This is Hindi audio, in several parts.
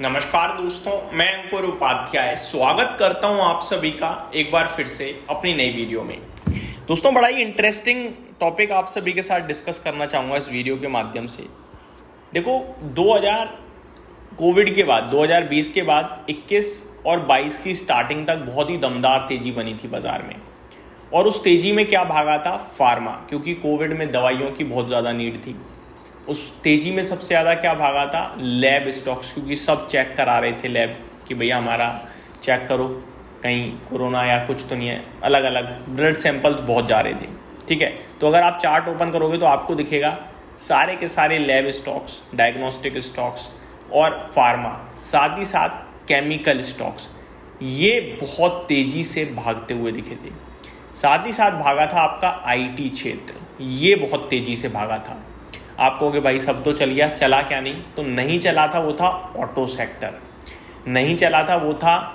नमस्कार दोस्तों, मैं अंकुर उपाध्याय स्वागत करता हूं आप सभी का एक बार फिर से अपनी नई वीडियो में। दोस्तों, बड़ा ही इंटरेस्टिंग टॉपिक आप सभी के साथ डिस्कस करना चाहूँगा इस वीडियो के माध्यम से। देखो, 2000 कोविड के बाद 2020 के बाद 21 और 22 की स्टार्टिंग तक बहुत ही दमदार तेजी बनी थी बाजार में। और उस तेजी में क्या भागा था? फार्मा, क्योंकि कोविड में दवाइयों की बहुत ज़्यादा नीड थी। उस तेजी में सबसे ज़्यादा क्या भागा था? लैब स्टॉक्स, क्योंकि सब चेक करा रहे थे लैब कि भैया हमारा चेक करो कहीं कोरोना या कुछ तो नहीं है। अलग अलग ब्लड सैंपल्स बहुत जा रहे थे। ठीक है, तो अगर आप चार्ट ओपन करोगे तो आपको दिखेगा सारे के सारे लैब स्टॉक्स, डायग्नोस्टिक स्टॉक्स और फार्मा, साथ ही साथ केमिकल स्टॉक्स, ये बहुत तेज़ी से भागते हुए दिखे थे। साथ ही साथ भागा था आपका आईटी क्षेत्र, ये बहुत तेज़ी से भागा था। आप कहोगे भाई सब तो चल गया, चला क्या नहीं? तो नहीं चला था वो था ऑटो सेक्टर, नहीं चला था वो था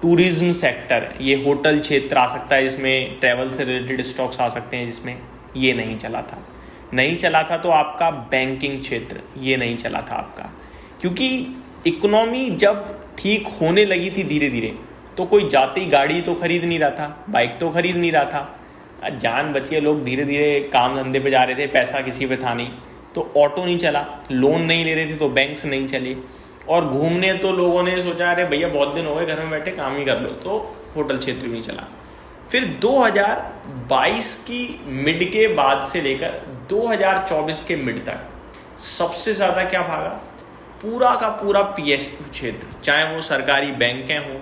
टूरिज्म सेक्टर, ये होटल क्षेत्र आ सकता है जिसमें ट्रैवल से रिलेटेड स्टॉक्स आ सकते हैं, जिसमें ये नहीं चला था। नहीं चला था तो आपका बैंकिंग क्षेत्र, ये नहीं चला था आपका, क्योंकि इकोनॉमी जब ठीक होने लगी थी धीरे धीरे तो कोई जाती गाड़ी तो खरीद नहीं रहा था, बाइक तो खरीद नहीं रहा था, जान बचिए लोग धीरे धीरे काम धंधे पे जा रहे थे, पैसा किसी पे था नहीं, तो ऑटो नहीं चला, लोन नहीं ले रहे थे तो बैंक्स नहीं चले, और घूमने तो लोगों ने सोचा अरे भैया बहुत दिन हो गए घर में बैठे काम ही कर लो, तो होटल क्षेत्र भी नहीं चला। फिर 2022 की मिड के बाद से लेकर 2024 के मिड तक सबसे ज़्यादा क्या भागा? पूरा का पूरा पीएसयू क्षेत्र, चाहे वो सरकारी बैंकें हों,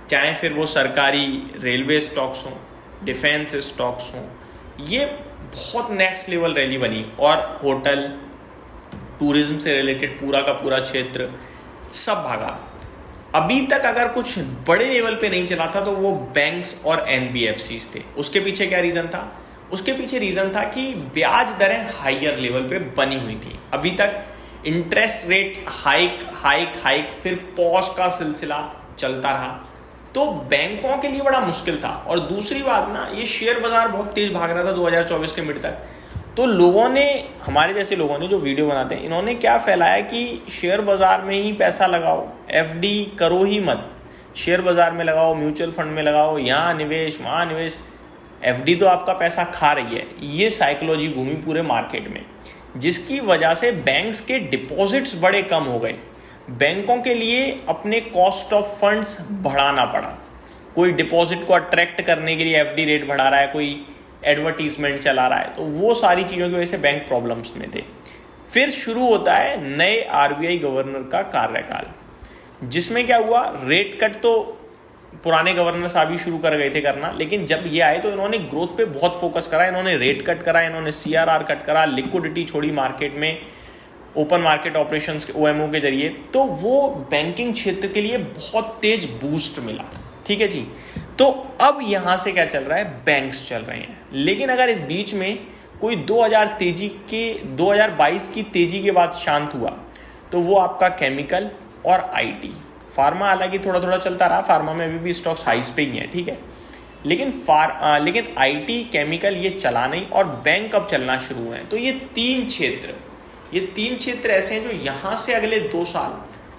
चाहे फिर वो सरकारी रेलवे स्टॉक्स हों, डिफेंस स्टॉक्स हों, ये बहुत नेक्स्ट लेवल रैली बनी। और होटल, टूरिज्म से रिलेटेड पूरा का पूरा क्षेत्र सब भागा। अभी तक अगर कुछ बड़े लेवल पे नहीं चला था तो वो बैंक्स और एनबीएफसीज थे। उसके पीछे क्या रीज़न था? उसके पीछे रीज़न था कि ब्याज दरें हायर लेवल पे बनी हुई थी। अभी तक interest rate hike hike hike फिर पॉज का सिलसिला चलता रहा, तो बैंकों के लिए बड़ा मुश्किल था। और दूसरी बात ना, ये शेयर बाजार बहुत तेज भाग रहा था 2024 के मिड तक, तो लोगों ने, हमारे जैसे लोगों ने जो वीडियो बनाते हैं, इन्होंने क्या फैलाया कि शेयर बाजार में ही पैसा लगाओ, एफडी करो ही मत, शेयर बाजार में लगाओ, म्यूचुअल फंड में लगाओ, यहाँ निवेश वहाँ निवेश, एफडी तो आपका पैसा खा रही है। ये साइकोलॉजी घूमी पूरे मार्केट में, जिसकी वजह से बैंक्स के डिपॉजिट्स बड़े कम हो गए। बैंकों के लिए अपने कॉस्ट ऑफ फंड्स बढ़ाना पड़ा। कोई डिपॉजिट को अट्रैक्ट करने के लिए एफडी रेट बढ़ा रहा है, कोई एडवर्टीजमेंट चला रहा है, तो वो सारी चीज़ों की वजह से बैंक प्रॉब्लम्स में थे। फिर शुरू होता है नए आरबीआई गवर्नर का कार्यकाल, जिसमें क्या हुआ? रेट कट तो पुराने गवर्नर साहब ही शुरू कर गए थे करना, लेकिन जब ये आए तो इन्होंने ग्रोथ पे बहुत फोकस करा। इन्होंने रेट कट करा, इन्होंने सीआरआर कट करा, लिक्विडिटी छोड़ी मार्केट में, ओपन मार्केट ऑपरेशंस के ओएमओ के जरिए, तो वो बैंकिंग क्षेत्र के लिए बहुत तेज बूस्ट मिला। ठीक है जी, तो अब यहाँ से क्या चल रहा है? बैंक्स चल रहे हैं। लेकिन अगर इस बीच में कोई 2022 की तेजी के बाद शांत हुआ तो वो आपका केमिकल और आईटी, फार्मा हालांकि थोड़ा थोड़ा चलता रहा, फार्मा में अभी भी स्टॉक्स हाइस पे ही हैं, ठीक है, लेकिन आईटी, केमिकल ये चला नहीं, और बैंक अब चलना शुरू हुए हैं। तो ये तीन क्षेत्र ऐसे हैं जो यहाँ से अगले 2 साल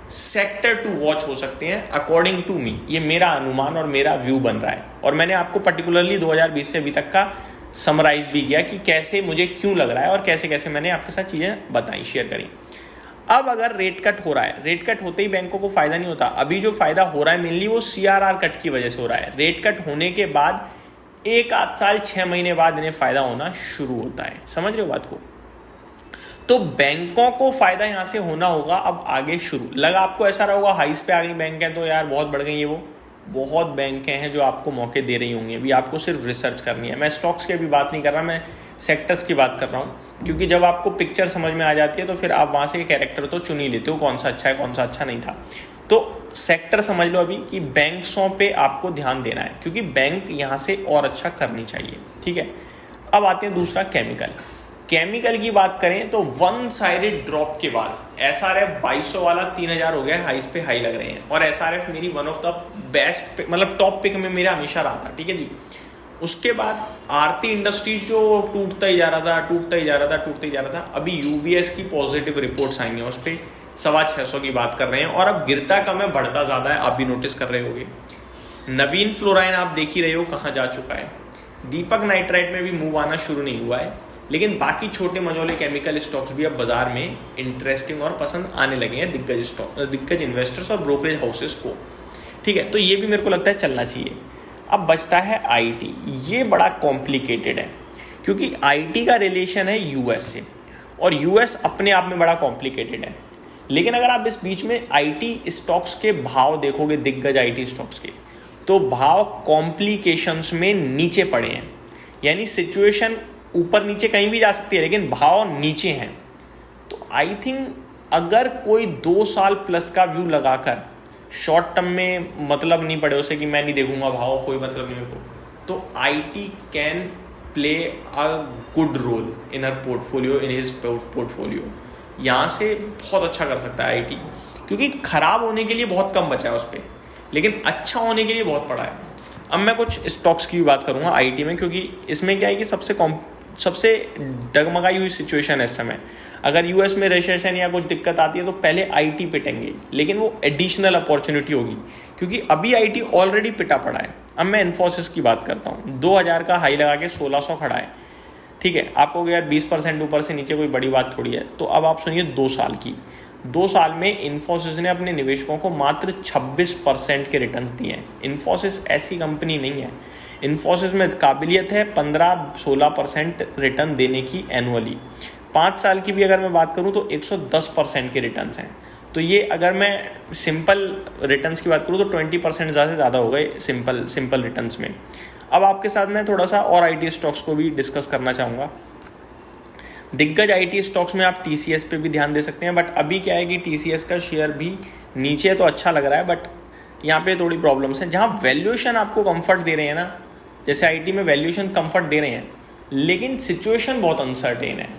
सेक्टर टू वॉच हो सकते हैं, अकॉर्डिंग टू मी। ये मेरा अनुमान और मेरा व्यू बन रहा है, और मैंने आपको पर्टिकुलरली 2020 से अभी तक का समराइज भी किया कि कैसे मुझे क्यों लग रहा है और कैसे कैसे मैंने आपके साथ चीज़ें बताई, शेयर करी। अब अगर रेट कट हो रहा है, रेट कट होते ही बैंकों को फायदा नहीं होता। अभी जो फायदा हो रहा है मेनली वो सीआरआर कट की वजह से हो रहा है। रेट कट होने के बाद 1 आध साल 6 महीने बाद इन्हें फायदा होना शुरू होता है। समझ रहे हो बात को? तो बैंकों को फायदा यहाँ से होना होगा अब आगे शुरू। लगा आपको ऐसा रहा होगा हाइस पे आ गई बैंक है तो यार बहुत बढ़ गई है, वो बहुत बैंकें हैं जो आपको मौके दे रही होंगी। अभी आपको सिर्फ रिसर्च करनी है। मैं स्टॉक्स की अभी बात नहीं कर रहा, मैं सेक्टर्स की बात कर रहा हूँ, क्योंकि जब आपको पिक्चर समझ में आ जाती है तो फिर आप वहाँ से कैरेक्टर तो चुन ही लेते हो, कौन सा अच्छा है कौन सा अच्छा नहीं था। तो सेक्टर समझ लो अभी कि बैंक्सों पे आपको ध्यान देना है, क्योंकि बैंक यहाँ से और अच्छा करनी चाहिए। ठीक है, अब आते हैं दूसरा केमिकल की बात करें तो वन साइडेड ड्रॉप के बाद एसआरएफ 2200 वाला 3000 हो गया, हाइस पे हाई लग रहे हैं, और एसआरएफ मेरी वन ऑफ द बेस्ट, मतलब टॉप पिक में मेरा हमेशा रहा था। ठीक है जी, उसके बाद आरती इंडस्ट्रीज जो टूटता ही जा रहा था। अभी यूबीएस की पॉजिटिव रिपोर्ट्स आई हैं, उस पर 650 की बात कर रहे हैं, और अब गिरता कम है, बढ़ता ज़्यादा है, आप भी नोटिस कर रहे होगे। नवीन फ्लोराइन आप देख ही रहे हो कहाँ जा चुका है। दीपक नाइट्राइट में भी मूव आना शुरू नहीं हुआ है, लेकिन बाकी छोटे मझोले केमिकल स्टॉक्स भी अब बाजार में इंटरेस्टिंग और पसंद आने लगे हैं दिग्गज इन्वेस्टर्स और ब्रोकरेज हाउसेस को। ठीक है, तो ये भी मेरे को लगता है चलना चाहिए। अब बचता है आईटी। ये बड़ा कॉम्प्लिकेटेड है क्योंकि आईटी का रिलेशन है यूएस से, और यूएस अपने आप में बड़ा कॉम्प्लिकेटेड है। लेकिन अगर आप इस बीच में आईटी स्टॉक्स के भाव देखोगे, दिग्गज आईटी स्टॉक्स के, तो भाव कॉम्प्लिकेशंस में नीचे पड़े हैं। यानी सिचुएशन ऊपर नीचे कहीं भी जा सकती है, लेकिन भाव नीचे हैं। तो आई थिंक अगर कोई 2 साल प्लस का व्यू लगाकर शॉर्ट टर्म में मतलब नहीं पड़े उसे कि मैं नहीं देखूंगा भाव, कोई मतलब नहीं मेरे को, तो IT can play a good role in her portfolio, in his portfolio. यहाँ से बहुत अच्छा कर सकता है आईटी, क्योंकि खराब होने के लिए बहुत कम बचा है उस पर, लेकिन अच्छा होने के लिए बहुत पड़ा है। अब मैं कुछ स्टॉक्स की भी बात करूँगा आईटी में, क्योंकि इसमें क्या है कि सबसे डगमगाई हुई सिचुएशन है इस समय। अगर यूएस में रिसेशन या कुछ दिक्कत आती है तो पहले आईटी पिटेंगे, लेकिन वो एडिशनल अपॉर्चुनिटी होगी, क्योंकि अभी आईटी ऑलरेडी पिटा पड़ा है। अब मैं इन्फोसिस की बात करता हूँ, 2000 का हाई लगा के 1600 खड़ा है। ठीक है, आपको यार 20% ऊपर से नीचे कोई बड़ी बात थोड़ी है। तो अब आप सुनिए 2 साल की। 2 साल में इन्फोसिस ने अपने निवेशकों को मात्र 26% के रिटर्न्स दिए हैं। इन्फोसिस ऐसी कंपनी नहीं है। इन्फोसिस में काबिलियत है 15-16% रिटर्न देने की एनुअली। 5 साल की भी अगर मैं बात करूं तो 110% के रिटर्न्स हैं। तो ये अगर मैं सिंपल रिटर्न्स की बात करूं तो 20% ज़्यादा हो गए सिंपल रिटर्न्स में। अब आपके साथ मैं थोड़ा सा और आईटी स्टॉक्स को भी डिस्कस करना चाहूँगा। दिग्गज आईटी स्टॉक्स में आप टीसीएस पे भी ध्यान दे सकते हैं, बट अभी क्या है कि टीसीएस का शेयर भी नीचे तो अच्छा लग रहा है, बट यहाँ पे थोड़ी प्रॉब्लम्स हैं। जहाँ वैल्यूएशन आपको कंफर्ट दे रहे हैं ना, जैसे आईटी में वैल्यूएशन कंफर्ट दे रहे हैं, लेकिन सिचुएशन बहुत अनसर्टेन है।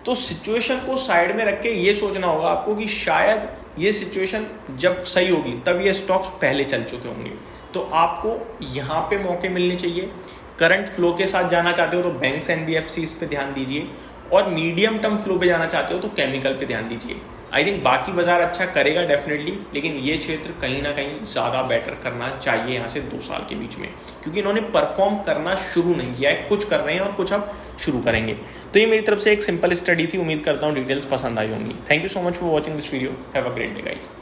तो सिचुएशन को साइड में रख के ये सोचना होगा आपको कि शायद ये सिचुएशन जब सही होगी तब ये स्टॉक्स पहले चल चुके होंगे। तो आपको यहाँ पे मौके मिलने चाहिए। करंट फ्लो के साथ जाना चाहते हो तो बैंक्स एनबीएफसी पे ध्यान दीजिए, और मीडियम टर्म फ्लो पे जाना चाहते हो तो केमिकल पे ध्यान दीजिए। आई थिंक बाकी बाजार अच्छा करेगा डेफिनेटली, लेकिन ये क्षेत्र कहीं ना कहीं ज़्यादा बेटर करना चाहिए यहाँ से 2 साल के बीच में, क्योंकि इन्होंने परफॉर्म करना शुरू नहीं किया है। कुछ कर रहे हैं और कुछ अब शुरू करेंगे। तो ये मेरी तरफ से एक सिंपल स्टडी थी। उम्मीद करता हूँ डिटेल्स पसंद आई होंगी। Thank you so much for watching this video. Have a great day guys.